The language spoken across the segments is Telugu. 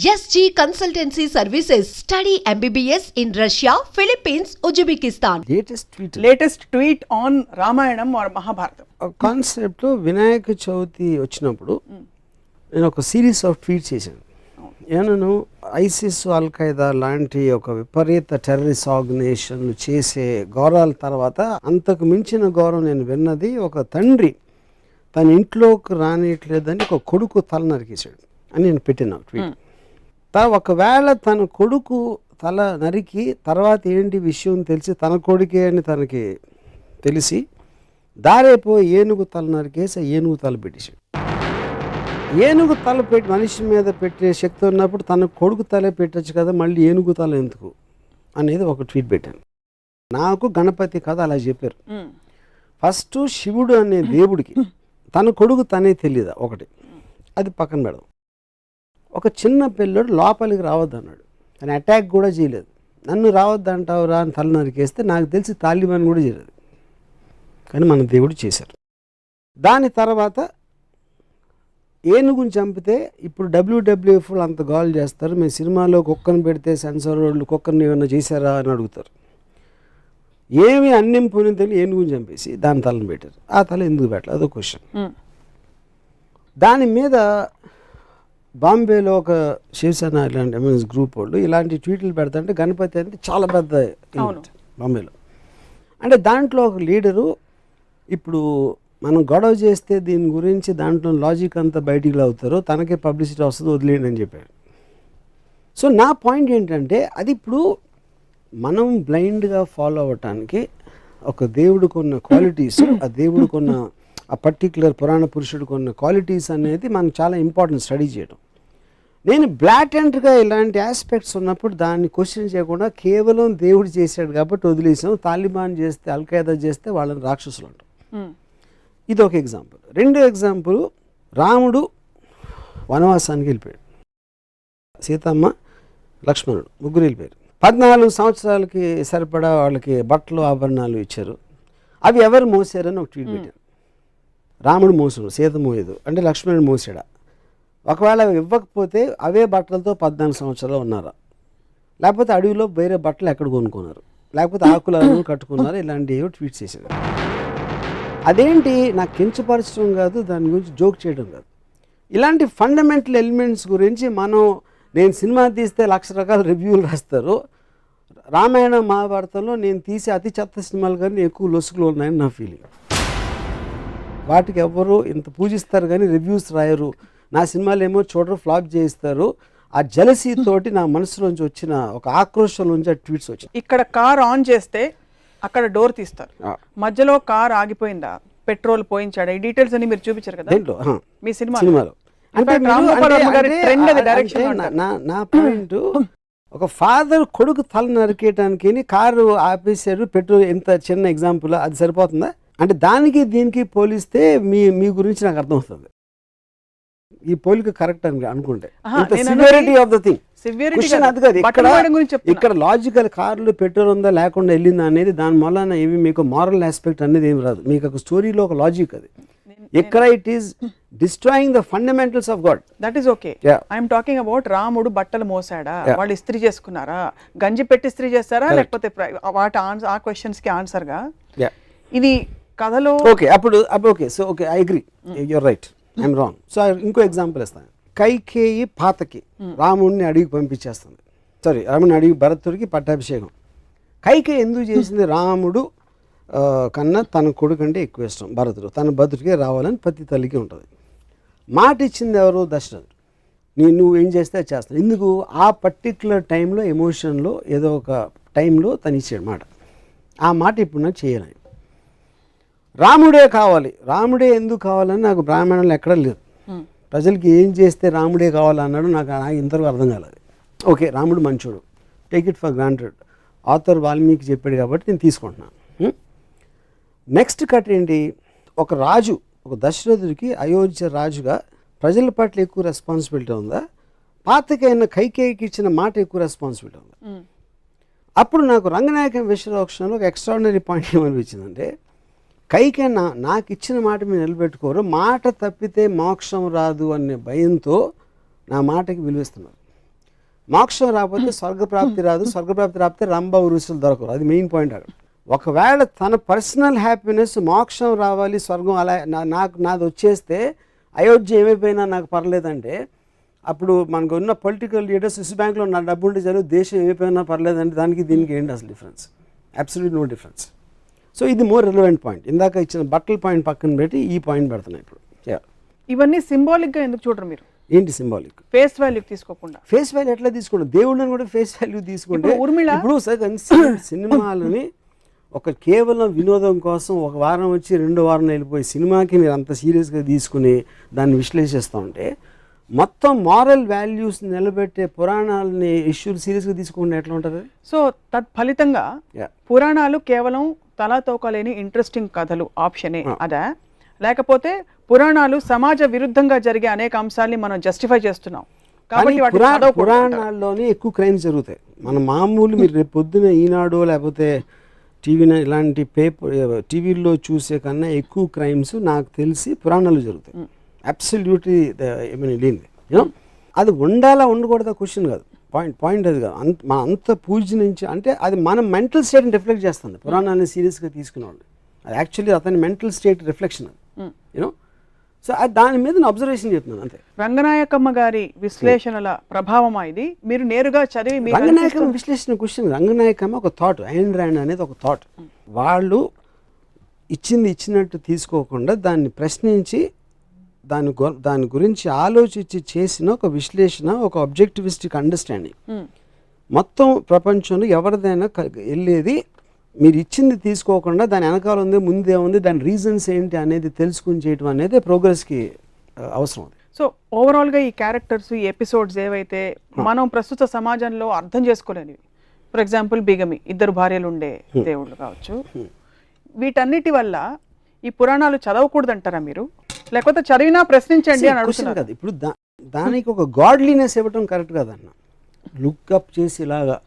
SG Consultancy Services. Study MBBS in Russia, Philippines, Uzbekistan. Latest tweet on Ramayanam or Mahabharatam. Concept లో వినాయక చవితి వచ్చినప్పుడు నేను ఒక సిరీస్ ఆఫ్ ట్వీట్స్ చేశాను. నేను ఐసిస్ అల్ఖైదా లాంటి ఒక విపరీత టెర్రరిస్ట్ ఆర్గనైజేషన్లు చేసే ఘోరాల తర్వాత అంతకు మించిన ఘోరం నేను విన్నది, ఒక తండ్రి తన ఇంట్లోకి రానియట్లేదని ఒక కొడుకు తల నరికేశాడు అని నేను పెట్టిన ట్వీట్. ఒకవేళ తన కొడుకు తల నరికి తర్వాత ఏంటి విషయం తెలిసి తన కొడుకే అని తనకి తెలిసి దారేపో ఏనుగు తల నరికేసి ఏనుగు తల పెట్టేశాడు. ఏనుగు తల పెట్టి మనిషి మీద పెట్టే శక్తి ఉన్నప్పుడు తన కొడుకు తలే పెట్టచ్చు కదా, మళ్ళీ ఏనుగు తల ఎందుకు అనేది ఒక ట్వీట్ పెట్టాను. నాకు గణపతి కథ అలా చెప్పారు. ఫస్ట్ శివుడు అనే దేవుడికి తన కొడుకు తనే తెలియదా ఒకటి, అది పక్కన పెడదాం. ఒక చిన్న పిల్లడు లోపలికి రావద్దు అన్నాడు, తను అటాక్ కూడా చేయలేదు. నన్ను రావద్దు అంటావు రా అని తల నరికేస్తే నాకు తెలిసి తాలిబాన్ కూడా చేయలేదు, కానీ మన దేవుడు చేశారు. దాని తర్వాత ఏనుగుని చంపితే ఇప్పుడు WWF అంత గోల్ చేస్తారు, మేము సినిమాలో కుక్కను పెడితే సెన్సార్ వాళ్ళు కుక్కర్ని ఏమన్నా చేశారా అని అడుగుతారు. ఏమి అన్నం పోయిన తెలియదు ఏనుగుని చంపేసి దాని తలను పెట్టారు. ఆ తల ఎందుకు పెట్టలేదు అదో క్వశ్చన్. దాని మీద బాంబేలో ఒక శివసేన ఇలాంటి ఎంఎస్ గ్రూప్ వాళ్ళు ఇలాంటి ట్వీట్లు పెడతాంటే గణపతి అంటే చాలా పెద్ద ఈవెంట్ బాంబేలో. అంటే దాంట్లో ఒక లీడరు ఇప్పుడు మనం గొడవ చేస్తే దీని గురించి దాంట్లో లాజిక్ అంతా బయటికి అవుతారో తనకే పబ్లిసిటీ వస్తుంది వదిలేయండి అని చెప్పాడు. సో నా పాయింట్ ఏంటంటే అది ఇప్పుడు మనం బ్లైండ్గా ఫాలో అవ్వటానికి ఒక దేవుడికి ఉన్న క్వాలిటీస్, ఆ దేవుడికి ఉన్న ఆ పర్టిక్యులర్ పురాణ పురుషుడికి ఉన్న క్వాలిటీస్ అనేది మనకు చాలా ఇంపార్టెంట్ స్టడీ చేయడం. నేను బ్లాటెంట్గా ఇలాంటి ఆస్పెక్ట్స్ ఉన్నప్పుడు దాన్ని క్వశ్చన్ చేయకుండా కేవలం దేవుడు చేశాడు కాబట్టి వదిలేసాం, తాలిబాన్ చేస్తే అల్ఖైదా చేస్తే వాళ్ళని రాక్షసులు అంటాం. ఇది ఒక ఎగ్జాంపుల్. రెండో ఎగ్జాంపుల్, రాముడు వనవాసానికి వెళ్ళిపోయాడు, సీతమ్మ లక్ష్మణుడు ముగ్గురు వెళ్ళిపోయారు. 14 సంవత్సరాలకి సరిపడా వాళ్ళకి బట్టలు ఆభరణాలు ఇచ్చారు. అవి ఎవరు మోసారని ఒక ట్వీట్ పెట్టారు. రాముడు మోసాడు, సీత మోయదు అంటే లక్ష్మణుడు మోసాడా? ఒకవేళ ఇవ్వకపోతే అవే బట్టలతో 14 సంవత్సరాలు ఉన్నారా? లేకపోతే అడవిలో వేరే బట్టలు ఎక్కడ కొనుక్కున్నారు? లేకపోతే ఆకులను కట్టుకున్నారు? ఇలాంటివి ట్వీట్ చేశారు. అదేంటి నాకు కించపరచడం కాదు, దాని గురించి జోక్ చేయడం కాదు. ఇలాంటి ఫండమెంటల్ ఎలిమెంట్స్ గురించి నేను సినిమా తీస్తే 1,00,000 రకాల రివ్యూలు రాస్తారు. రామాయణ మహాభారతంలో నేను తీసే అతి చెత్త సినిమాలు కానీ ఎక్కువ లొసుగులు ఉన్నాయని నా ఫీలింగ్. వాటికి ఎవరు ఇంత పూజిస్తారు కానీ రివ్యూస్ రాయరు. నా సినిమాలు ఏమో చూడరు, ఫ్లాప్ చేయిస్తారు. ఆ జలసీ తోటి నా మనసులోంచి వచ్చిన ఒక ఆక్రోషం నుంచి ఆ ట్వీట్స్ వచ్చాయి. ఇక్కడ కార్ ఆన్ చేస్తే అక్కడ డోర్ తీస్తారు, మధ్యలో కార్ ఆగిపోయిందా, పెట్రోల్ పోయించాడా, ఈ డీటెయిల్స్ అన్ని మీరు చూపించారు కదా మీ సినిమాలో. నా పాయింట్, ఒక ఫాదర్ కొడుకు తల నరికేయటానికి కారు ఆపేశాడు, పెట్రోల్, ఎంత చిన్న ఎగ్జాంపుల్, అది సరిపోతుందా? అంటే దానికి దీనికి పోలిస్తే మీ గురించి నాకు అర్థమవుతుంది. ఈ పోలిక కరెక్ట్ అని అనుకుంటే సివియారిటీ ఆఫ్ ద థింగ్ అది కాదు. ఇక్కడ లాజికల్ కార్లు పెట్రోల్ ఉందా లేకుండా వెళ్ళిందా అనేది దాని వలన ఏమి మీకు మారల్ ఆస్పెక్ట్ అనేది ఏమి రాదు. మీకు ఒక స్టోరీలో ఒక లాజిక్ అది. ఇక్కడ it is destroying the fundamentals of God. That is okay. I'm talking about రాముడు బట్టలు మోసాడా, వాళ్ళు ఇస్త్రీ చేసుకున్నారా, గంజి పెట్టి ఇస్త్రీ చేస్తారా, లేకపోతే వాటి ఆ క్వశ్చన్స్ కి ఆన్సర్ గా ఇది కథలో ఓకే. అప్పుడు okay, so okay, I agree, you're right, I'm wrong. So ఇంకో ఎగ్జాంపుల్ ఇస్తాను. కైకేయి పాతకి రాముడిని అడిగి పంపించేస్తుంది, రాముడిని అడిగి భరతుడికి పట్టాభిషేకం. కైకేయి ఎందుకు చేసింది? రాముడు కన్నా తన కొడుకు అంటే ఎక్కువ ఇష్టం భరతుడు, తన భరతుడికే రావాలని ప్రతి తల్లికి ఉంటుంది. మాట ఇచ్చింది ఎవరు? దశరథుడు. నువ్వు ఏం చేస్తే చేస్తాను. ఎందుకు? ఆ పర్టిక్యులర్ టైంలో ఎమోషన్లో ఏదో ఒక టైంలో తను ఇచ్చాడు మాట. ఆ మాట ఇప్పుడు నాకు చేయాలని, రాముడే కావాలి. రాముడే ఎందుకు కావాలని నాకు బ్రాహ్మణంలో ఎక్కడ లేదు. ప్రజలకి ఏం చేస్తే రాముడే కావాలన్నాడు నాకు ఇంతవరకు అర్థం కాలేదు. ఓకే, రాముడు మంచోడు, take it for granted. Author Valmiki చెప్పాడు కాబట్టి నేను తీసుకుంటున్నాను. నెక్స్ట్ కట్ ఏంటి? ఒక రాజు, ఒక దశరథుడికి అయోధ్య రాజుగా ప్రజల పట్ల ఎక్కువ రెస్పాన్సిబిలిటీ ఉందా, పాతకైన కైకేయికి ఇచ్చిన మాట ఎక్కువ రెస్పాన్సిబిలిటీ ఉందా? అప్పుడు నాకు రంగనాయకం విశ్వరోక్షణలో ఒక ఎక్స్ట్రాడినరీ పాయింట్ ఏమనిపించిందంటే, కైకే నాకు ఇచ్చిన మాట మీరు నిలబెట్టుకోరు, మాట తప్పితే మోక్షం రాదు అనే భయంతో నా మాటకి విలువిస్తున్నారు. మోక్షం రాకపోతే స్వర్గప్రాప్తి రాదు, స్వర్గప్రాప్తి రాకపోతే రంభ ఉరుసులు దొరకరు. అది మెయిన్ పాయింట్ అక్కడ. ఒకవేళ తన పర్సనల్ హ్యాపీనెస్ మోక్షం రావాలి, స్వర్గం అలా నాది వచ్చేస్తే అయోధ్య ఏమైపోయినా నాకు పర్లేదంటే, అప్పుడు మనకు ఉన్న పొలిటికల్ లీడర్స్ స్విస్ బ్యాంక్లో నా డబ్బు ఉంటే చాలు, దేశం ఏమైపోయినా పర్లేదంటే దానికి దీనికి ఏంటి అసలు difference? Absolute no difference. So ఇది మోర్ రిలవెంట్ పాయింట్. ఇందాక ఇచ్చిన బట్టల పాయింట్ పక్కన పెట్టి ఈ పాయింట్ పెడుతున్నాయి ఇప్పుడు. ఇవన్నీ సింబాలిక్గా ఎందుకు చూడరు మీరు? ఏంటి సింబాలిక్? ఫేస్ వాల్యూ తీసుకోకుండా. ఫేస్ వాల్యూ ఎట్లా తీసుకుంటాం? దేవుడిని కూడా ఫేస్ వాల్యూ తీసుకుంటే ఇప్పుడు సినిమాలని ఒక కేవలం వినోదం కోసం ఒక వారం వచ్చి 2వ వారం వెళ్ళిపోయి సినిమాకి మీరు అంత సీరియస్గా తీసుకుని దాన్ని విశ్లేషిస్తూ ఉంటే, మొత్తం మారల్ వాల్యూస్ నిలబెట్టే పురాణాలని ఇష్యూలు సీరియస్గా తీసుకుంటే ఎట్లా ఉంటుంది? సో తత్ఫలితంగా పురాణాలు కేవలం తలాతోకలేని ఇంట్రెస్టింగ్ కథలు ఆప్షనే అదా, లేకపోతే పురాణాలు సమాజ విరుద్ధంగా జరిగే అనేక అంశాలని మనం జస్టిఫై చేస్తున్నాం కాబట్టి పురాణాల్లోనే ఎక్కువ క్రైమ్స్ జరుగుతాయి. మన మామూలు మీరు రేపు పొద్దున ఈనాడు లేకపోతే టీవీ ఇలాంటి టీవీల్లో చూసే కన్నా ఎక్కువ క్రైమ్స్ నాకు తెలిసి పురాణాలు జరుగుతాయి. అబ్సల్యూట్లీ లేనిది. అది ఉండాలా ఉండకూడదా క్వశ్చన్ కాదు, పాయింట్ అది కాదు. మన అంత పూజ నుంచి అంటే అది మన మెంటల్ స్టేట్ని రిఫ్లెక్ట్ చేస్తుంది. పురాణాన్ని సీరియస్గా తీసుకునేవాళ్ళు అది యాక్చువల్లీ అతని మెంటల్ స్టేట్ రిఫ్లెక్షన్ అది. సో దాని మీద నేను అబ్జర్వేషన్ చెప్తున్నాను అంతే. రంగనాయకమ్మ గారి విశ్లేషణల ప్రభావం ఇది మీరు నేరుగా చదివి. రంగనాయకమ్మ విశ్లేషణ క్వశ్చన్, రంగనాయకమ్మ ఒక థాట్, ఐన్ ర్యాండ్ అనేది ఒక థాట్. వాళ్ళు ఇచ్చినట్టు తీసుకోకుండా దాన్ని ప్రశ్నించి దాని గురించి ఆలోచించి చేసిన ఒక విశ్లేషణ, ఒక ఆబ్జెక్టివిస్టిక్ అండర్స్టాండింగ్. మొత్తం ప్రపంచంలో ఎవరిదైనా వెళ్ళేది మీరు ఇచ్చింది తీసుకోకుండా దాని వెనకాల ఉంది, ముందే ఉంది, దాని రీజన్స్ ఏంటి అనేది తెలుసుకుని చేయటం అనేది ప్రోగ్రెస్కి అవసరం. సో ఓవరాల్గా ఈ క్యారెక్టర్స్, ఈ ఎపిసోడ్స్ ఏవైతే మనం ప్రస్తుత సమాజంలో అర్థం చేసుకోలేనివి, ఫర్ ఎగ్జాంపుల్ బిగమి, 2 భార్యలు ఉండే దేవుళ్ళు కావచ్చు, వీటన్నిటి వల్ల ఈ పురాణాలు చదవకూడదు అంటారా మీరు? లేకపోతే చదివినా ప్రశ్నించండి అని అడుగుతున్నారు కదా. ఇప్పుడు దానికి ఒక గాడ్లీనెస్ ఇవ్వటం కరెక్ట్ కాదన్న. లుక్అప్ చేసి ఇలాగా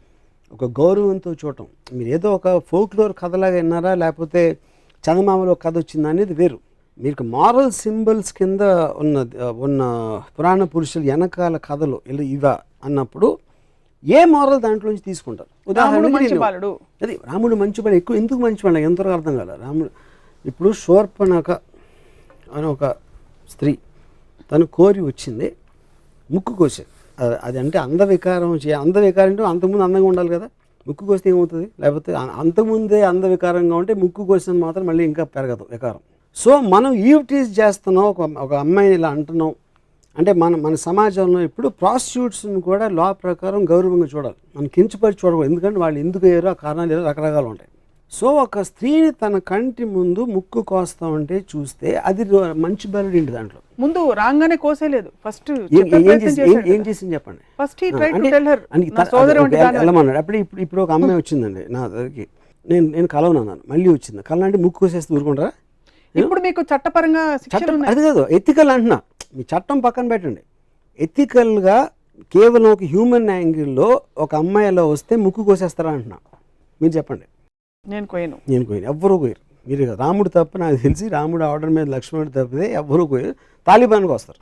ఒక గౌరవంతో చూడటం. మీరు ఏదో ఒక ఫోక్లోర్ కథలాగా విన్నారా, లేకపోతే చందమామలో కథ వచ్చిందా అనేది వేరు. మీకు మారల్ సింబల్స్ కింద ఉన్న పురాణ పురుషులు వెనకాల కథలు ఇవా అన్నప్పుడు ఏ మారల్ దాంట్లోంచి తీసుకుంటారు? ఉదాహరణకి అది రాముడు మంచివాడు, ఎక్కువ ఎందుకు మంచివాడు ఎంతవరకు అర్థం కాదు. రాముడు ఇప్పుడు శూర్పణఖ అని ఒక స్త్రీ తను కోరి వచ్చింది, ముక్కు కోసేది. అది అంటే అందవికారం అంటే అంతకుముందు అందంగా ఉండాలి కదా, ముక్కు కోస్తే ఏమవుతుంది? లేకపోతే అంతకుముందే అందవికారంగా ఉంటే ముక్కు కోసిన మాత్రం మళ్ళీ ఇంకా పెరగదు వికారం. సో మనం ఈవ్టీజ్ చేస్తున్నాం, ఒక అమ్మాయిని ఇలా అంటున్నాం అంటే మన సమాజంలో ఇప్పుడు ప్రాస్టిట్యూట్స్ని కూడా లా ప్రకారం గౌరవంగా చూడాలి, మనం కించపరిచి చూడకూడదు. ఎందుకంటే వాళ్ళు ఎందుకు అయ్యారో ఆ కారణాలు ఏదో రకరకాలు ఉంటాయి. సో ఒక స్త్రీని తన కంటి ముందు ముక్కు కోస్తా ఉంటే చూస్తే అది మంచి బలుడు ఏంటి? దాంట్లో ముందు రాగానే కోసేలేదు, ఫస్ట్ ఏం చేసింది చెప్పండి. వెళ్ళమన్నాడు. ఇప్పుడు ఒక అమ్మాయి వచ్చిందండి నా దగ్గరికి, నేను కలవనన్నాను, మళ్ళీ వచ్చింది కలనంటే ముక్కు కోసేస్తే ఊరుకుంటారా? ఇప్పుడు మీకు చట్టపరంగా అది కాదు, ఎథికల్ అంటున్నా. మీ చట్టం పక్కన పెట్టండి, ఎథికల్గా కేవలం ఒక హ్యూమన్ యాంగిల్లో ఒక అమ్మాయి అలా వస్తే ముక్కు కోసేస్తారా అంటున్నా. మీరు చెప్పండి. నేను కోయను, ఎవ్వరూ కోయరు. మీరు రాముడు తప్ప నాకు తెలిసి రాముడు ఆర్డర్ మీద లక్ష్మణుడు తప్పితే ఎవ్వరూ కోయరు. తాలిబాన్కి వస్తారు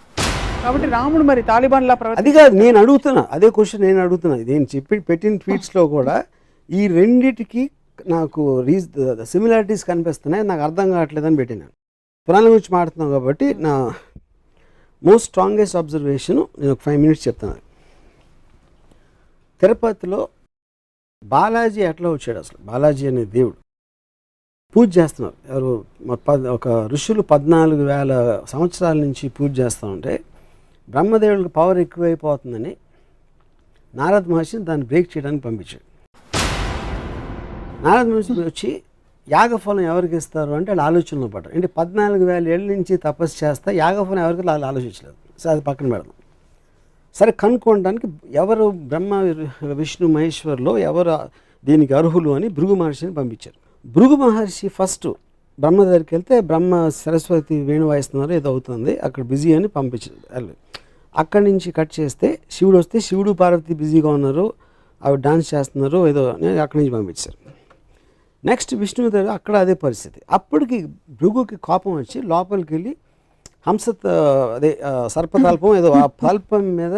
కాబట్టి రాముడు మరి తాలిబాన్ లా అది కాదు నేను అడుగుతున్నా, అదే క్వశ్చన్ నేను అడుగుతున్నా. నేను పెట్టిన ట్వీట్స్లో కూడా ఈ రెండిటికి నాకు సిమిలారిటీస్ కనిపిస్తున్నాయి, నాకు అర్థం కావట్లేదని పెట్టినాను. పురాణం గురించి మాట్లాడుతున్నాం కాబట్టి నా మోస్ట్ స్ట్రాంగెస్ట్ అబ్జర్వేషన్ నేను ఒక 5 minutes చెప్తాను. తిరుపతిలో బాలాజీ ఎట్లా వచ్చాడు? అసలు బాలాజీ అనే దేవుడు పూజ చేస్తున్నారు. ఎవరు ఒక ఋషులు 14,000 సంవత్సరాల నుంచి పూజ చేస్తూ ఉంటే బ్రహ్మదేవుడికి పవర్ ఎక్కువైపోతుందని నారద మహర్షిని దాన్ని బ్రేక్ చేయడానికి పంపించాడు. నారద మహర్షి వచ్చి యాగఫలం ఎవరికి ఇస్తారు అంటే వాళ్ళు ఆలోచనలో పడ్డారు. అంటే 14,000 ఏళ్ళ నుంచి తపస్సు చేస్తా యాగఫలం ఎవరికి వాళ్ళు ఆలోచించలేదు. సో అది పక్కన పెడదాం. సరే కనుక్కోవడానికి ఎవరు బ్రహ్మ విష్ణు మహేశ్వర్లో ఎవరు దీనికి అర్హులు అని భృగు మహర్షిని పంపించారు. భృగు మహర్షి ఫస్ట్ బ్రహ్మ దగ్గరికి వెళ్తే బ్రహ్మ సరస్వతి వేణు వాయిస్తున్నారు ఏదో అవుతుంది అక్కడ బిజీ అని పంపించారు. అక్కడి నుంచి కట్ చేస్తే శివుడు వస్తే శివుడు పార్వతి బిజీగా ఉన్నారు, అవి డాన్స్ చేస్తున్నారు ఏదో అక్కడి నుంచి పంపించారు. నెక్స్ట్ విష్ణువు దగ్గర అక్కడ అదే పరిస్థితి. అప్పటికి భృగుకి కోపం వచ్చి లోపలికి వెళ్ళి హంస అదే సర్పతల్పం ఏదో ఆ తల్పం మీద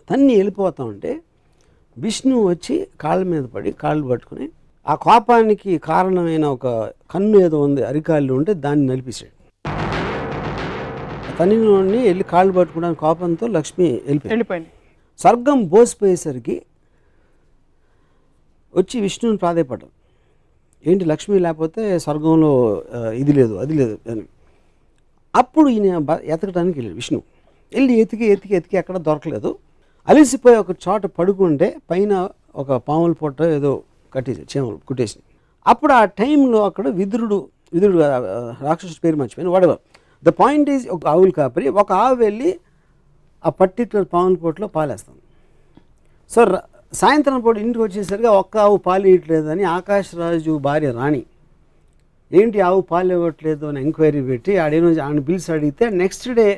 తన్ని వెళ్ళిపోతా ఉంటే విష్ణు వచ్చి కాళ్ళ మీద పడి కాళ్ళు పట్టుకుని ఆ కోపానికి కారణమైన ఒక కన్ను ఏదో ఉంది అరికాళ్ళు ఉంటే దాన్ని నలిపేశాడు. తనిలోని వెళ్ళి కాళ్ళు పట్టుకోవడానికి కోపంతో లక్ష్మి వెళ్ళిపోయింది. స్వర్గం బోసిపోయేసరికి వచ్చి విష్ణుని ప్రాధేయపడ్డాడు, ఏంటి లక్ష్మి లేకపోతే స్వర్గంలో ఇది లేదు అది లేదు అని. అప్పుడు ఈయన ఎతకడానికి వెళ్ళాడు విష్ణు. వెళ్ళి ఎతికి ఎక్కడ దొరకలేదు. అలిసిపోయి ఒక చోట పడుకుంటే పైన ఒక పాముల పొట్ట ఏదో కట్టేసి చేమలు కుట్టేసి. అప్పుడు ఆ టైంలో అక్కడ విదురుడు రాక్షసుడి పేరు మర్చిపోయిన వాడేవారు. ద పాయింట్ ఈజ్ ఒక ఆవులు కాపరి ఒక ఆవు వెళ్ళి ఆ పర్టిక్యులర్ పాముల పొట్టలో పాలేస్తాను. సో సాయంత్రం పూట ఇంటికి వచ్చేసరికి ఒక్క ఆవు పాలు ఇవ్వట్లేదని ఆకాశరాజు భార్య రాణి ఏంటి ఆవు పాలు ఇవ్వట్లేదు అని ఎంక్వైరీ పెట్టి ఆడ పిలిచి అడిగితే నెక్స్ట్ డే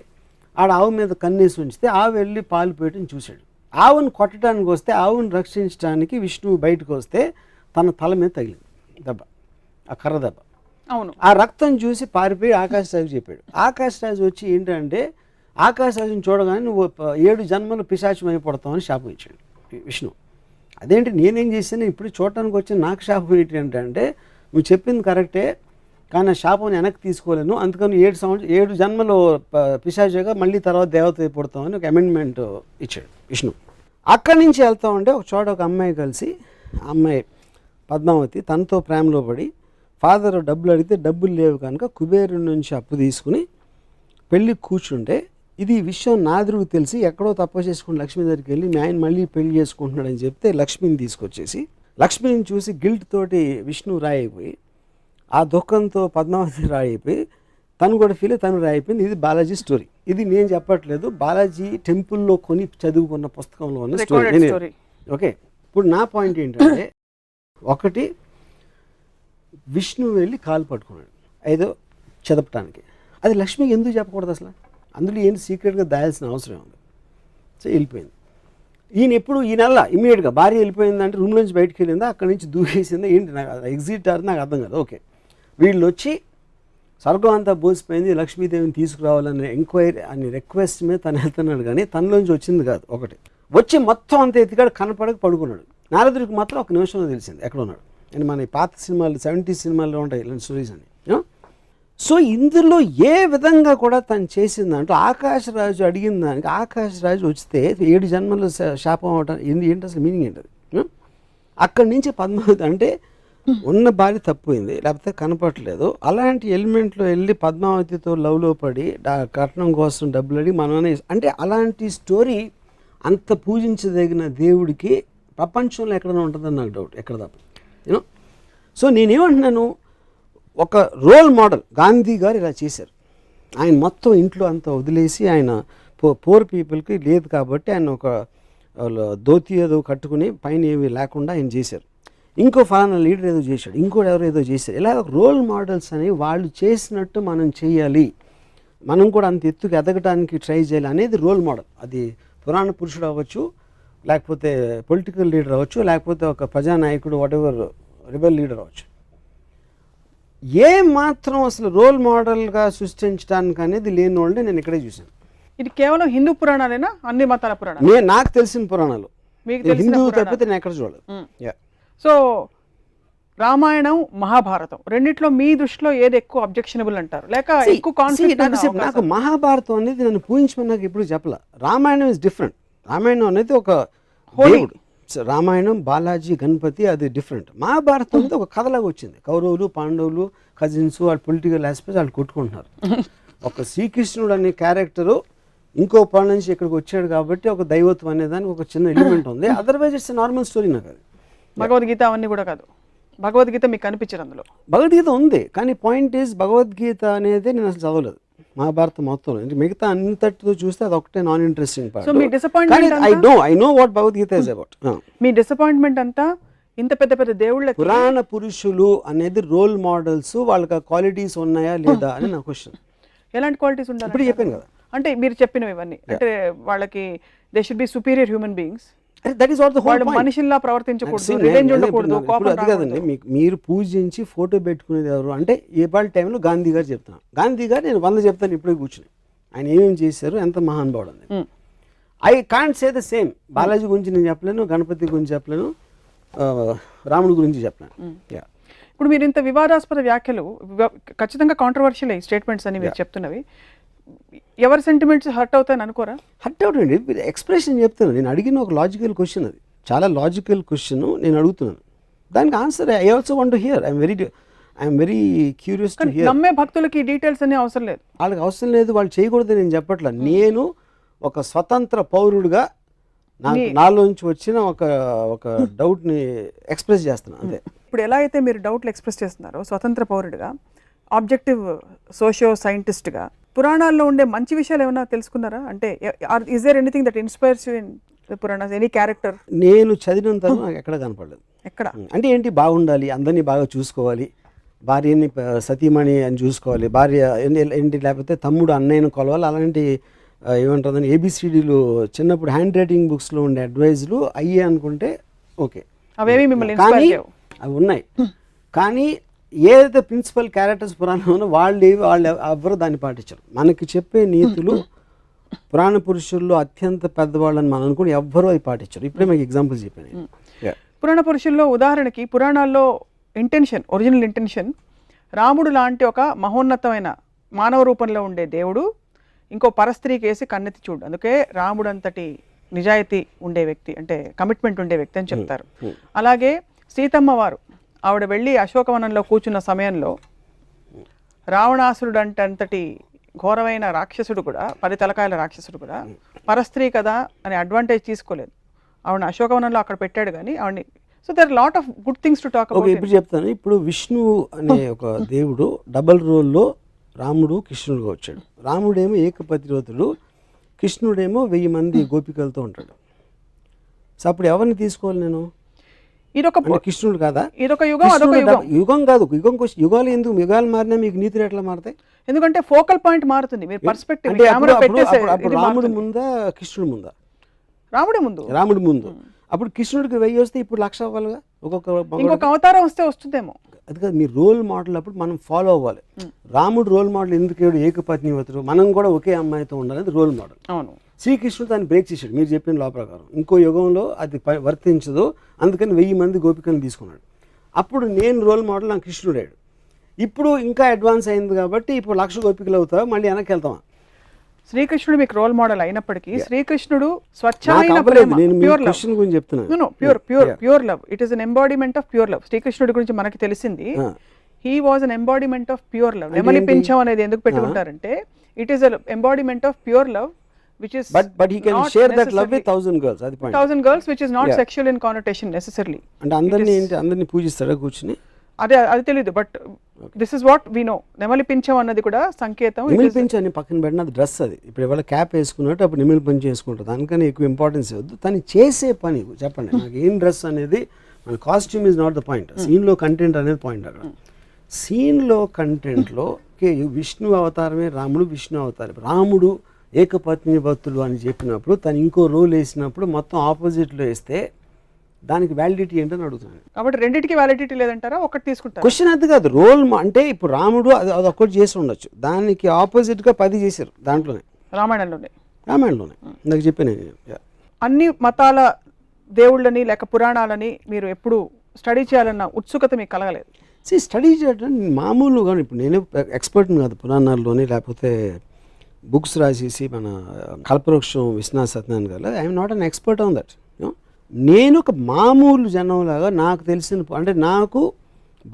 ఆడ ఆవు మీద కన్నేసి ఉంచితే ఆవు వెళ్ళి పాలు పెట్టని చూశాడు. ఆవును కొట్టడానికి వస్తే ఆవును రక్షించడానికి విష్ణువు బయటకు వస్తే తన తల మీద తగిలింది దెబ్బ, ఆ కర్ర దెబ్బ. అవును. ఆ రక్తం చూసి పారిపోయి ఆకాశరాజు చెప్పాడు. ఆకాశరాజు వచ్చి ఏంటంటే ఆకాశరాజుని చూడగానే నువ్వు 7 జన్మలు పిశాచం అయిపోతామని శాపం ఇచ్చాడు విష్ణు. అదేంటి నేనేం చేశాను ఇప్పుడు చూడటానికి వచ్చి నాకు శాపం ఏంటి అంటే నువ్వు చెప్పింది కరెక్టే కానీ ఆ శాపం వెనక్కి తీసుకోలేను, అందుకని 7 జన్మలు పిశాచగా మళ్ళీ తర్వాత దేవత అయిపోతామని ఒక అమెండ్మెంట్ ఇచ్చాడు విష్ణు. అక్కడి నుంచి వెళ్తా ఉంటే ఒక చోట ఒక అమ్మాయి కలిసి అమ్మాయి పద్మావతి తనతో ప్రేమలో పడి ఫాదర్ డబ్బులు అడిగితే డబ్బులు లేవు కనుక కుబేరు నుంచి అప్పు తీసుకుని పెళ్ళి కూర్చుంటే ఇది విషయం నాదురుకు తెలిసి ఎక్కడో తప్పు చేసుకుని లక్ష్మి దగ్గరికి వెళ్ళి మీ ఆయన మళ్ళీ పెళ్లి చేసుకుంటున్నాడని చెప్తే లక్ష్మిని తీసుకొచ్చేసి లక్ష్మిని చూసి గిల్ట్ తోటి విష్ణు రాయిపోయి ఆ దుఃఖంతో పద్మావతి రాయిపోయి తను కూడా ఫీల్ తను రాయిపోయింది. ఇది బాలాజీ స్టోరీ. ఇది నేను చెప్పట్లేదు, బాలాజీ టెంపుల్లో కొని చదువుకున్న పుస్తకంలో ఉన్న స్టోరీ. ఓకే, ఇప్పుడు నా పాయింట్ ఏంటంటే ఒకటి విష్ణు వెళ్ళి కాలు పట్టుకున్నాడు ఏదో చదపటానికి, అది లక్ష్మికి ఎందుకు చెప్పకూడదు అసలు? అందులో ఏంటి సీక్రెట్గా దాయాల్సిన అవసరం ఉంది. సో వెళ్ళిపోయింది. ఈయన ఎప్పుడు ఈ నెల ఇమీడియట్గా భార్య వెళ్ళిపోయిందంటే రూమ్ నుంచి బయటకు వెళ్ళిందా అక్కడి నుంచి దూకేసిందా ఏంటి నాకు ఎగ్జిట్ అది నాకు అర్థం కాదు. ఓకే, వీళ్ళు వచ్చి స్వర్గం అంతా బోసిపోయింది లక్ష్మీదేవిని తీసుకురావాలని ఎంక్వైరీ అని రిక్వెస్ట్ మీద తను వెళ్తున్నాడు కానీ తనలోంచి వచ్చింది కాదు. ఒకటి వచ్చి మొత్తం అంతా ఎత్తికాడు కనపడక పడుకున్నాడు. నారదుడికి మాత్రం ఒక నిమిషంలో తెలిసింది ఎక్కడ ఉన్నాడు అని. మన పాత సినిమాలు 70s సినిమాల్లో ఉంటాయి ఇలాంటి స్టోరీస్ అని. సో ఇందులో ఏ విధంగా కూడా తను చేసిందంటూ ఆకాశరాజు అడిగిన దానికి ఆకాశరాజు వస్తే 7 జన్మలు శాపం అవటం ఏంటి అసలు మీనింగ్ ఏంటది? అక్కడి నుంచి పద్మావతి అంటే ఉన్న భార్య తప్పిపోయింది లేకపోతే కనపడట్లేదు అలాంటి ఎలిమెంట్లో వెళ్ళి పద్మావతితో లవ్లో పడి కట్నం కోసం డబ్బులు అడిగి మనమే అంటే అలాంటి స్టోరీ అంత పూజించదగిన దేవుడికి ప్రపంచంలో ఎక్కడైనా ఉంటుందని నాకు డౌట్, ఎక్కడ తప్ప యూనో. సో నేనేమంటున్నాను, ఒక రోల్ మోడల్ గాంధీ గారు ఇలా చేశారు. ఆయన మొత్తం ఇంట్లో అంతా వదిలేసి ఆయన పూర్ పీపుల్కి లేదు కాబట్టి ఆయన ఒక ధోతి ఏదో కట్టుకుని పైన ఏమీ లేకుండా ఆయన చేశారు. ఇంకో ఫలానా లీడర్ ఏదో చేశాడు, ఇంకోటి ఎవరు ఏదో చేశారు. ఇలా రోల్ మోడల్స్ అనేవి వాళ్ళు చేసినట్టు మనం చేయాలి, మనం కూడా అంత ఎత్తుకు ఎదగడానికి ట్రై చేయాలి అనేది రోల్ మోడల్. అది పురాణ పురుషుడు అవ్వచ్చు, లేకపోతే పొలిటికల్ లీడర్ అవ్వచ్చు, లేకపోతే ఒక ప్రజానాయకుడు వాటెవర్ రిబెల్ లీడర్ అవ్వచ్చు. ఏ మాత్రం అసలు రోల్ మోడల్గా సృష్టించడానికి అనేది లేని వాళ్ళని నేను ఇక్కడే చూశాను. ఇది కేవలం హిందూ పురాణాలేనా అన్ని మతాల పురాణాలు? నాకు తెలిసిన పురాణాలు హిందూ తప్పితే నేను ఎక్కడ చూడలేదు. సో రామాయణం మహాభారతం రెండిట్లో మీ దృష్టిలో ఏది ఎక్కువ అబ్జెక్షనబుల్ అంటారు లేక ఎక్కువ కాన్ఫ్లిక్ట్? నాకు మహాభారతం అనేది నన్ను పూజించమని నాకు ఎప్పుడు చెప్పలే. Ramayanam is different. రామాయణం అనేది ఒక దేవుడు, రామాయణం బాలాజీ గణపతి అది డిఫరెంట్. మహాభారతం అనేది ఒక కథలాగా వచ్చింది. కౌరవులు పాండవులు కజిన్స్ వాళ్ళు పొలిటికల్ ఆస్పెక్ట్స్ వాళ్ళు కొట్టుకుంటున్నారు. ఒక శ్రీకృష్ణుడు అనే క్యారెక్టరు ఇంకో పాల నుంచి ఇక్కడికి వచ్చాడు కాబట్టి ఒక దైవత్వం అనేదానికి ఒక చిన్న ఎలిమెంట్ ఉంది. Otherwise it's normal story. నాకు అది భగవద్గీత అవన్నీ కూడా కాదు. భగవద్గీత మీకు కనిపించదు అందులో? భగవద్గీత ఉంది కానీ పాయింట్ ఈజ్ భగవద్గీత అనేది నేను అసలు చదవలేదు మహాభారతం మొత్తం. మిగతా అంతటితో చూస్తే అది ఒకటే non interesting part. So me disappointment I know what Bhagavad Gita is about. Me disappointment అంతా ఇంత పెద్ద పెద్ద దేవుళ్ళ పురాణ పురుషులు అనేది రోల్ మోడల్స్ వాళ్ళకి ఆ క్వాలిటీస్ ఉన్నాయా లేదా అని నా క్వశ్చన్. ఎలాంటి క్వాలిటీస్ ఉండాలి? ఇప్పుడు చెప్పాను కదా, అంటే మీరు చెప్పినవి ఇవన్నీ అంటే వాళ్ళకి they should be superior human beings. That is what the whole point. మనిషిలా ప్రవర్తించకూడదు, రివెంజ్ ఉండకూడదు, కోపం అది కదండి. మీరు పూజించి ఫోటో పెట్టుకునేది ఎవరు అంటే ఏపాళ్ళ టైంలో గాంధీ గారు చెప్తున్నాను. గాంధీ గారు నేను 100 చెప్తాను ఇప్పుడే కూర్చుని ఆయన ఏమేమి చేశారు, ఎంత మహానుభావుడు అని. I can't say the same. Balaji గురించి నేను చెప్పలేను, గణపతి గురించి చెప్పలేను, రాముడి గురించి చెప్పలేను. ఇప్పుడు మీరు ఇంత వివాదాస్పద వ్యాఖ్యలు ఖచ్చితంగా కాంట్రవర్షియల్ స్టేట్మెంట్స్ అని మీరు చెప్తున్నవి, ఎవరి సెంటిమెంట్స్ హర్ట్ అవుతాయని అనుకోరా? హర్ట్ అవుతుంది. ఎక్స్ప్రెషన్ చెప్తున్నాను. నేను అడిగిన ఒక లాజికల్ క్వశ్చన్, అది చాలా లాజికల్ క్వశ్చన్ నేను అడుగుతున్నాను. దానికి answer I also want to hear. I'm very curious to hear. నమ్మే భక్తులకి డీటెయిల్స్ అనే అవసరం లేదు, వాళ్ళకి అవసరం లేదు, వాళ్ళు చేయకూడదు నేను చెప్పట్లా. నేను ఒక స్వతంత్ర పౌరుడిగా నాలోంచి వచ్చిన ఒక డౌట్ని ఎక్స్ప్రెస్ చేస్తున్నాను అంతే. ఇప్పుడు ఎలా అయితే మీరు డౌట్లు ఎక్స్ప్రెస్ చేస్తున్నారో స్వతంత్ర పౌరుడిగా, ఆబ్జెక్టివ్ సోషియో సైంటిస్ట్గా, పురాణాల్లో ఉండే మంచి విషయాలు ఏమైనా తెలుసుకున్నారా? అంటే is there anything that inspires you in the Puranas, any character? నేను చదివినంత నాకు ఎక్కడ కనపడలేదు. ఎక్కడ అంటే ఏంటి, బాగుండాలి, అందరినీ బాగా చూసుకోవాలి, భార్యని సతీమణి అని చూసుకోవాలి, భార్య ఏంటి, లేకపోతే తమ్ముడు అన్నయ్యను కొలవాలి, అలాంటి ఏమంటుందని ఏబిసిడీలు చిన్నప్పుడు హ్యాండ్ రైటింగ్ బుక్స్లో ఉండే అడ్వైజులు అయ్యే అనుకుంటే ఓకే, అవేవి మిమ్మల్ని కానీ అవి ఉన్నాయి. కానీ ఏదైతే ప్రిన్సిపల్ క్యారెక్టర్స్ పురాణంలో వాళ్ళు ఎవ్వరు దాన్ని పాటించరు. మనకి చెప్పే నీతులు పురాణ పురుషుల్లో అత్యంత పెద్దవాళ్ళని మనం అనుకుని ఎవ్వరూ అవి పాటించరు. ఇప్పుడే మీకు ఎగ్జాంపుల్స్ చెప్పాను. పురాణ పురుషుల్లో ఉదాహరణకి పురాణాల్లో ఇంటెన్షన్, ఒరిజినల్ ఇంటెన్షన్, రాముడు లాంటి ఒక మహోన్నతమైన మానవ రూపంలో ఉండే దేవుడు ఇంకో పరస్త్రీకి వేసి కన్నెత్తి చూడు, అందుకే రాముడు అంతటి నిజాయితీ ఉండే వ్యక్తి, అంటే కమిట్మెంట్ ఉండే వ్యక్తి అని చెప్తారు. అలాగే సీతమ్మ వారు ఆవిడ వెళ్ళి అశోకవనంలో కూర్చున్న సమయంలో రావణాసురుడు అంతటి ఘోరమైన రాక్షసుడు కూడా, 10 తలకాయల రాక్షసుడు కూడా పరస్త్రీ కదా అని అడ్వాంటేజ్ తీసుకోలేదు. ఆవిడ అశోకవనంలో అక్కడ పెట్టాడు కానీ ఆవిడని. So there lot of good things to talk about. ఇప్పుడు చెప్తాను. ఇప్పుడు విష్ణువు అనే ఒక దేవుడు డబల్ రోల్లో రాముడు కృష్ణుడుగా వచ్చాడు. రాముడేమో ఏకపతివ్రతుడు, కృష్ణుడేమో 1000 మంది గోపికలతో ఉంటాడు. సో అప్పుడు ఎవరిని తీసుకోవాలి నేను? ఇదొక కృష్ణుడు కాదా? ఇదొక యుగం, అదొక యుగం. యుగం కాదు, యుగాలు ఎందుకు? యుగాలు మారినా మీకు నీతులు ఎట్లా మారుతాయి? ఎందుకంటే ఫోకల్ పాయింట్ మారుతుంది, మీరు పర్స్పెక్టివ్. అప్పుడు రాముడు ముందా కృష్ణుడు ముందా? రాముడే ముందు. రాముడు ముందు. అప్పుడు కృష్ణుడికి 1000 వస్తే ఇప్పుడు 1,00,000 అవ్వాలిగా. ఇంకొక అవతారం వస్తే వస్తుందేమో. అది కాదు, మీ రోల్ మోడల్ అప్పుడు మనం ఫాలో అవ్వాలి. రాముడు రోల్ మోడల్ ఎందుకు ఏకపత్నివ్రతుడు, మనం కూడా ఒకే అమ్మాయితో ఉండాలి, రోల్ మోడల్. అవును. శ్రీకృష్ణుడు దాన్ని బ్రేక్ చేశాడు మీరు చెప్పిన లా ప్రకారం. ఇంకో యుగంలో అది వర్తించదు, అందుకని 1000 మంది గోపికలను తీసుకున్నాడు. అప్పుడు నేను రోల్ మోడల్, నాకు కృష్ణుడాడు. ఇప్పుడు ఇంకా అడ్వాన్స్ అయింది కాబట్టి ఇప్పుడు 1,00,000 గోపికలు అవుతావు, మళ్ళీ వెనక్కి వెళ్తామా? శ్రీకృష్ణుడు మీకు రోల్ మోడల్ అయినప్పటికీ శ్రీకృష్ణుడు స్వచ్ఛమైన ప్రేమ, ప్యూర్ లవ్. గురించి చెప్తున్నాను. Pure love, it is an embodiment of pure love. శ్రీకృష్ణుడి గురించి మనకి తెలిసింది, he was an embodiment of pure love. నెమలి పింఛం అనేది ఎందుకు పెట్టుకుంటారంటే it is an embodiment of pure love, which is but he can share that love with 1,000 girls. అది point. 1,000 girls, which is not sexual in connotation necessarily. అంటే అందరిని పూజిస్తాడా కూర్చుని? అది తెలియదు, but this is what we know. నెమలి పింఛం అన్నది కూడా సంకేతం. నెమలి పింఛం అని పక్కన పెట్టిన అది డ్రెస్. అది ఇప్పుడు ఎవరైనా క్యాప్ వేసుకున్నట్టు అప్పుడు నెమలి పింఛం వేసుకుంటారు. దానికన్నా ఎక్కువ ఇంపార్టెన్స్ ఇవ్వద్దు. తను చేసే పని చెప్పండి నాకు. ఏం డ్రెస్ అనేది మన costume is not the point. సీన్లో కంటెంట్ అనేది పాయింట్. అక్కడ సీన్లో కంటెంట్లో విష్ణు అవతారమే రాముడు, విష్ణు అవతారం. రాముడు ఏకపత్ని భక్తుడు అని చెప్పినప్పుడు తను ఇంకో రోల్ వేసినప్పుడు మొత్తం ఆపోజిట్లో వేస్తే దానికి వ్యాలిడిటీ ఏంటని అడుగుతున్నాను. కాబట్టి రెండింటికి వ్యాలిడిటీ లేదంటారా? ఒకటి తీసుకుంటారు. క్వశ్చన్ అది కాదు. రోల్ అంటే ఇప్పుడు రాముడు అది ఒక్కటి చేసి ఉండొచ్చు, దానికి ఆపోజిట్గా 10 చేశారు దాంట్లోనే, రామాయణంలోనే నాకు చెప్పాను. అన్ని మతాల దేవుళ్ళని లేక పురాణాలని మీరు ఎప్పుడు స్టడీ చేయాలన్న ఉత్సుకత మీకు కలగలేదు? స్టడీ చేయడం మామూలుగా, ఇప్పుడు నేను ఎక్స్పర్ట్ని కాదు పురాణాల్లోని, లేకపోతే బుక్స్ రాసేసి మన కల్పవృక్షం విశ్వనాథ సత్యనారాయణ గారు, I'm not an expert on that. నేను ఒక మామూలు జనంలాగా నాకు తెలిసిన, అంటే నాకు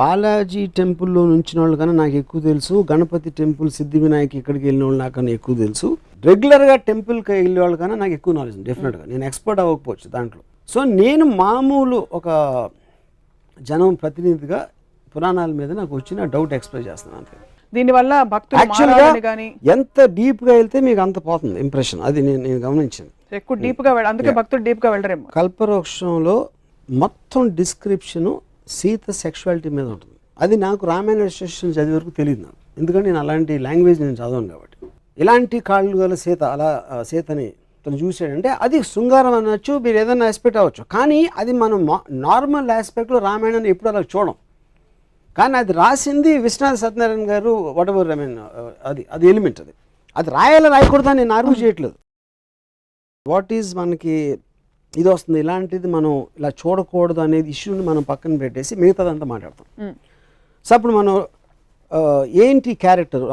బాలాజీ టెంపుల్లో నుంచిన వాళ్ళు కన్నా నాకు ఎక్కువ తెలుసు, గణపతి టెంపుల్, సిద్ధి వినాయక్ ఇక్కడికి వెళ్ళిన వాళ్ళు నాకన్నా ఎక్కువ తెలుసు, రెగ్యులర్గా టెంపుల్కి వెళ్ళే వాళ్ళు కన్నా నాకు ఎక్కువ నాలెడ్జ్ డెఫినెట్గా. నేను ఎక్స్పర్ట్ అవ్వకపోవచ్చు దాంట్లో. సో నేను మామూలు ఒక జనం ప్రతినిధిగా పురాణాల మీద నాకు వచ్చిన డౌట్ ఎక్స్ప్రెస్ చేస్తున్నాను అంతే. దీనివల్ల భక్తులు ఎంత డీప్గా వెళ్తే మీకు అంత పోతుంది ఇంప్రెషన్. అది నేను గమనించాను. ఎక్కువ డీప్గా అందుకే భక్తులు డీప్గా వెళ్ళరేమో. కల్పవృక్షంలో మొత్తం డిస్క్రిప్షను సీత సెక్షువాలిటీ మీద ఉంటుంది. అది నాకు రామాయణ రిజిస్ట్రేషన్ చదివే వరకు తెలియదు నాకు, ఎందుకంటే నేను అలాంటి లాంగ్వేజ్ నేను చదవను కాబట్టి. ఇలాంటి కాళ్ళు గల సీత, అలా సీతని తను చూసాడంటే అది శృంగారం అనొచ్చు, మీరు ఏదైనా ఆస్పెక్ట్ అవ్వచ్చు. కానీ అది మనం నార్మల్ ఆస్పెక్ట్లో రామాయణాన్ని ఎప్పుడు అలా చూడం. కానీ అది రాసింది విశ్వనాథ సత్యనారాయణ గారు, వాట్ ఎవర్, ఐ మీన్ అది ఎలిమెంట్. అది రాయాలా రాయకూడదని నేను ఆర్గ్యూ చేయట్లేదు. వాట్ ఈజ్ మనకి ఇది వస్తుంది, ఇలాంటిది మనం ఇలా చూడకూడదు అనేది ఇష్యూని మనం పక్కన పెట్టేసి మిగతాదంతా మాట్లాడతాం. సో అప్పుడు మనం ఏంటి క్యారెక్టర్,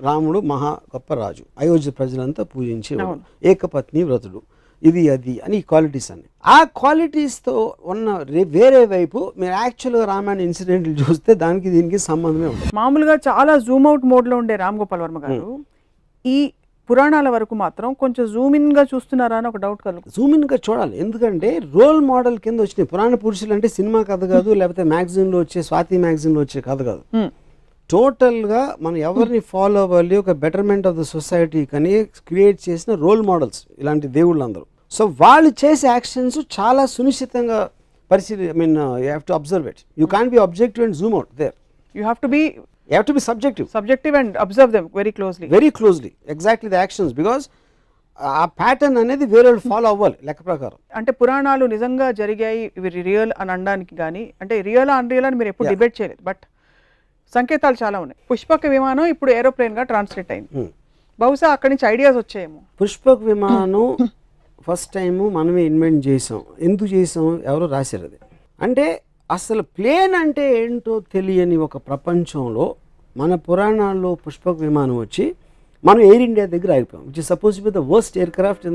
రాముడు మహా గొప్ప రాజు, అయోధ్య ప్రజలంతా పూజించేవాడు, ఏకపత్ని వ్రతుడు, ఇది అది అని క్వాలిటీస్ అని. ఆ క్వాలిటీస్తో ఉన్న వేరే వైపు మీరు యాక్చువల్గా రామాయణ ఇన్సిడెంట్లు చూస్తే దానికి దీనికి సంబంధమే ఉంది. మామూలుగా చాలా జూమ్ అవుట్ మోడ్లో ఉండే రామ్ గోపాల్ వర్మ గారు ఈ పురాణాల వరకు మాత్రం కొంచెం జూమ్ ఇన్గా చూస్తున్నారా అని ఒక డౌట్ కలుగు. జూమ్ ఇన్గా చూడాలి, ఎందుకంటే రోల్ మోడల్ కింద వచ్చినాయి పురాణ పురుషులు అంటే సినిమా కథ కాదు, లేకపోతే మ్యాగజైన్లో వచ్చే స్వాతి మ్యాగజైన్లో వచ్చే కథ కాదు. టోటల్గా మనం ఎవరిని ఫాలో అవ్వాలి, ఒక బెటర్మెంట్ ఆఫ్ ద సొసైటీ కానీ క్రియేట్ చేసిన రోల్ మోడల్స్ ఇలాంటి దేవుళ్ళు అందరూ. సో వాళ్ళు చేసే యాక్షన్స్ చాలా సునిశ్చితంగా పరిశీలి, I mean you have to observe it. You can't be objective and zoom out there. You have to be subjective and observe them very closely exactly the actions, because ఆ ప్యాటర్న్ అనేది వేరే వాళ్ళు ఫాలో అవ్వాలి లెక్క ప్రకారం. అంటే పురాణాలు నిజంగా జరిగాయి ఇవి రియల్ అని అనడానికి కానీ, అంటే రియల్ అన్రియల్ అని మీరు ఎప్పుడు డిబేట్ చేయలేదు, బట్ సంకేతాలు చాలా ఉన్నాయి. పుష్పక విమానం ఇప్పుడు ఏరోప్లేన్ గా ట్రాన్స్లేట్ అయింది, బహుశా అక్కడి నుంచి ఐడియాస్ వచ్చాయేమో. పుష్పక విమానం ఫస్ట్ టైం మనమే ఇన్వెంట్ చేసాం. ఎందుకు చేసాం, ఎవరో రాశారు అది. అంటే అసలు ప్లేన్ అంటే ఏంటో తెలియని ఒక ప్రపంచంలో మన పురాణాల్లో పుష్పక విమానం వచ్చి మనం ఎయిర్ ఇండియా దగ్గర ఆగిపోయాం, which is suppose to be the worst aircraft in